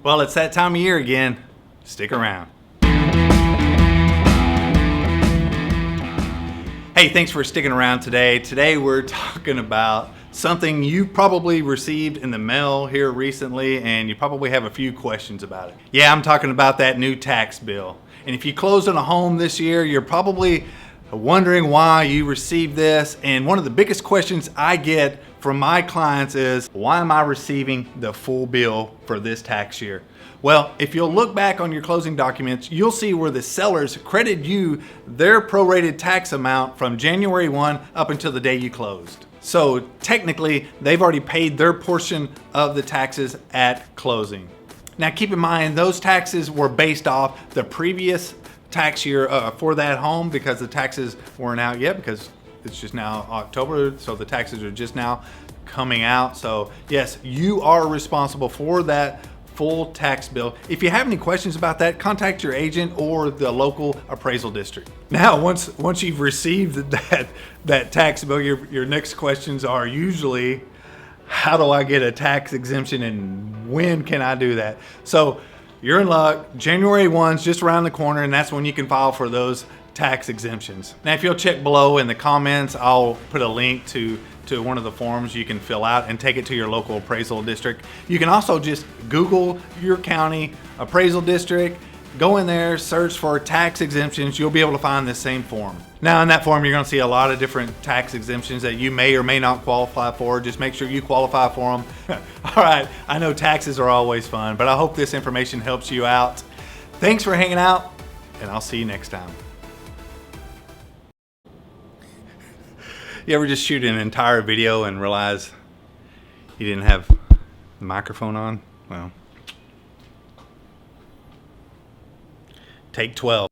Well, it's that time of year again. Stick around. Hey, thanks for sticking around today. Today we're talking about something you probably received in the mail here recently, and you probably have a few questions about it. Yeah, I'm talking about that new tax bill. And if you closed on a home this year, you're probably wondering why you received this. And one of the biggest questions I get from my clients is, why am I receiving the full bill for this tax year? Well, if you'll look back on your closing documents, you'll see where the sellers credited you their prorated tax amount from January 1 up until the day you closed. So technically, they've already paid their portion of the taxes at closing. Now keep in mind, those taxes were based off the previous tax year for that home, because the taxes weren't out yet, because it's just now October, so the taxes are just now coming out. So yes, you are responsible for that full tax bill. If you have any questions about that, contact your agent or the local appraisal district. Now, once you've received that tax bill, your next questions are usually, how do I get a tax exemption and when can I do that? So you're in luck. January 1's just around the corner, and that's when you can file for those tax exemptions. Now, if you'll check below in the comments, I'll put a link to one of the forms you can fill out and take it to your local appraisal district. You can also just Google your county appraisal district, go in there, search for tax exemptions. You'll be able to find this same form. Now, in that form, you're going to see a lot of different tax exemptions that you may or may not qualify for. Just make sure you qualify for them. All right, I know taxes are always fun, but I hope this information helps you out. Thanks for hanging out, and I'll see you next time. You ever just shoot an entire video and realize you didn't have the microphone on? Well, take 12.